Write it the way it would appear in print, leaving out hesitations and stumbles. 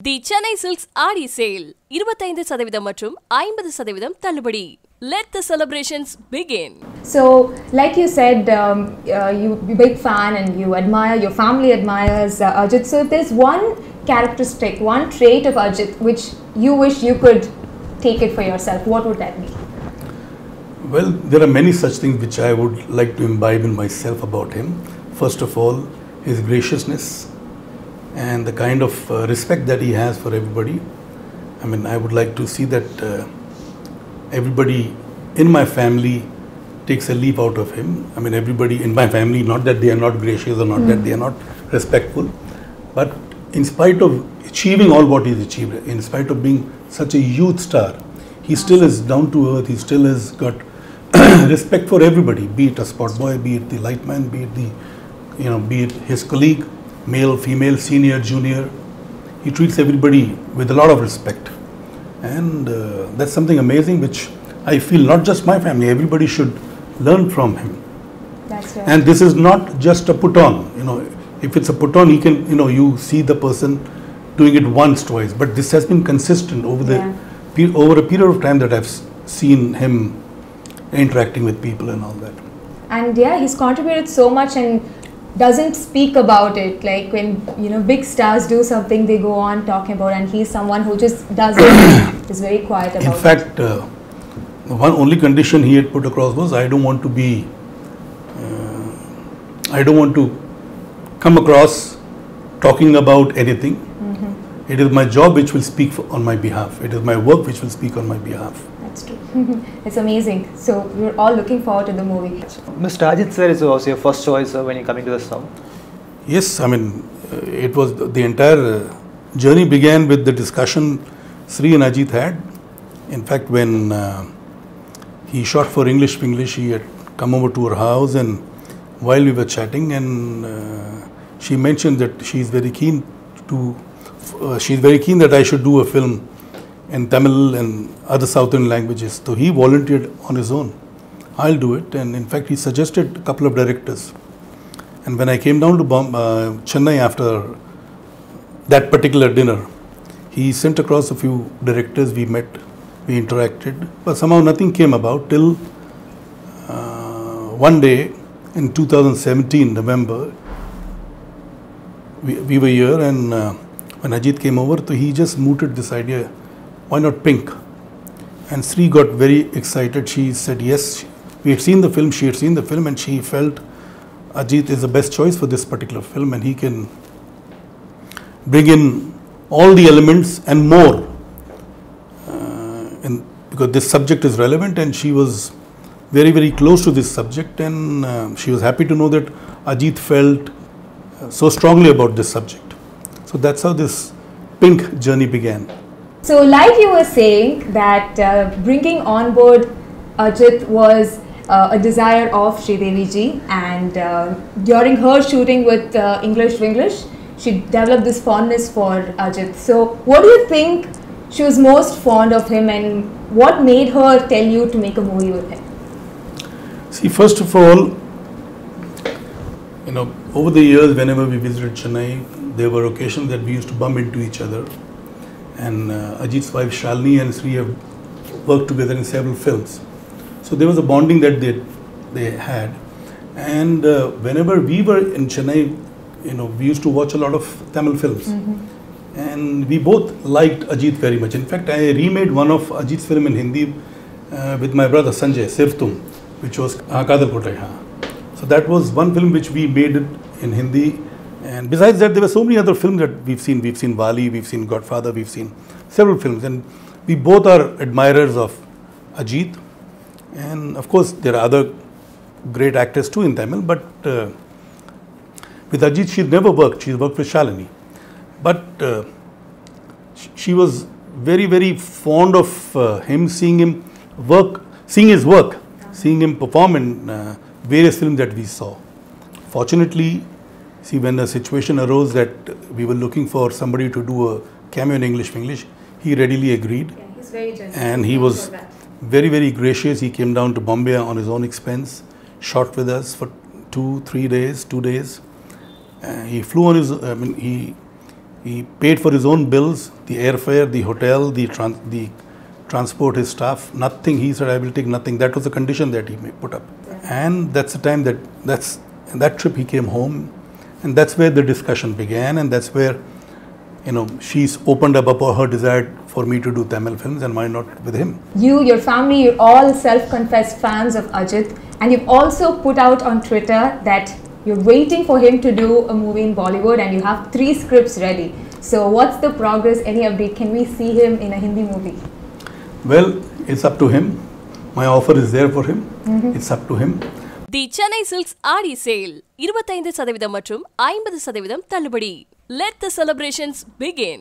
The Chennai Silks Aadi Sale 25% மற்றும் 50% தள்ளுபடி. Let the celebrations begin. So, like you said, you're a big fan and you admire, your family admires Ajit. So, if there's one characteristic, one trait of Ajit which you wish you could take it for yourself, what would that be? Well, there are many such things which I would like to imbibe in myself about him. First of all, his graciousness and the kind of respect that he has for everybody. I mean, I would like to see that everybody in my family takes a leaf out of him. I mean, everybody in my family, not that they are not gracious or not that they are not respectful, but in spite of achieving all what he's achieved, in spite of being such a youth star, he still is down to earth, he still has got respect for everybody, be it a sport boy, be it the lightman, be it the, be it his colleague, male, female, senior, junior. He treats everybody with a lot of respect. And that's something amazing which I feel not just my family, everybody should learn from him. That's right. And this is not just a put on. If it's a put on, he can, you see the person doing it once, twice. But this has been consistent over over a period of time that I've seen him interacting with people and all that. And yeah, he's contributed so much and doesn't speak about it. Like when big stars do something, they go on talking about, and he's someone who just does it. Is very quiet about it. In fact, one only condition he had put across was, I don't want to be, I don't want to come across talking about anything. It is my job which will speak on my behalf. It is my work which will speak on my behalf. That's true. It's amazing. So we're all looking forward to the movie. Mr. Ajit sir is also your first choice when you're coming to the South. Yes, I mean, it was the entire journey began with the discussion Sri and Ajit had. In fact, when he shot for English, he had come over to her house, and while we were chatting, and she mentioned that she's very keen that I should do a film in Tamil and other southern languages. So he volunteered on his own. I'll do it. And in fact, he suggested a couple of directors. And when I came down to Chennai after that particular dinner, he sent across a few directors. We met, we interacted, but somehow nothing came about till one day in 2017, November, we were here, and when Ajit came over, so he just mooted this idea, why not Pink? And Sri got very excited. She said yes. We had seen the film, she had seen the film, and she felt Ajit is the best choice for this particular film, and he can bring in all the elements and more, because this subject is relevant, and she was very, very close to this subject, and she was happy to know that Ajit felt so strongly about this subject. So that's how this Pink journey began. So like you were saying that bringing on board Ajit was a desire of Sridevi ji, and during her shooting with English Winglish, she developed this fondness for Ajit. So what do you think she was most fond of him, and what made her tell you to make a movie with him? See, first of all, over the years, whenever we visited Chennai, there were occasions that we used to bump into each other. And Ajit's wife Shalini and Sri have worked together in several films. So there was a bonding that they had. And whenever we were in Chennai, we used to watch a lot of Tamil films. And we both liked Ajit very much. In fact, I remade one of Ajit's film in Hindi with my brother Sanjay, Sirf Tum, which was Kadal Kotai Ha. So that was one film which we made it in Hindi. And besides that, there were so many other films that we've seen. We've seen Wali, we've seen Godfather, we've seen several films. And we both are admirers of Ajit. And of course, there are other great actors too in Tamil. But with Ajit, she's never worked. She's worked with Shalini. But she was very, very fond of him, seeing him work, seeing his work, seeing him perform in various films that we saw. Fortunately, see, when a situation arose that we were looking for somebody to do a cameo in English, he readily agreed. Yeah, he's very generous. And he was very, very gracious. He came down to Bombay on his own expense, shot with us for 2 days. He flew on his, He paid for his own bills, the airfare, the hotel, the transport, his staff, nothing. He said, I will take nothing. That was the condition that he put up. And that's the time that trip he came home, and that's where the discussion began, and that's where, she's opened up about her desire for me to do Tamil films, and why not with him. You, your family, you're all self-confessed fans of Ajit, and you've also put out on Twitter that you're waiting for him to do a movie in Bollywood, and you have 3 scripts ready. So what's the progress? Any update? Can we see him in a Hindi movie? Well, it's up to him. My offer is there for him. It's up to him. The Chennai Silks Aadi Sale 25% மற்றும் 50% தள்ளுபடி. Let the celebrations begin.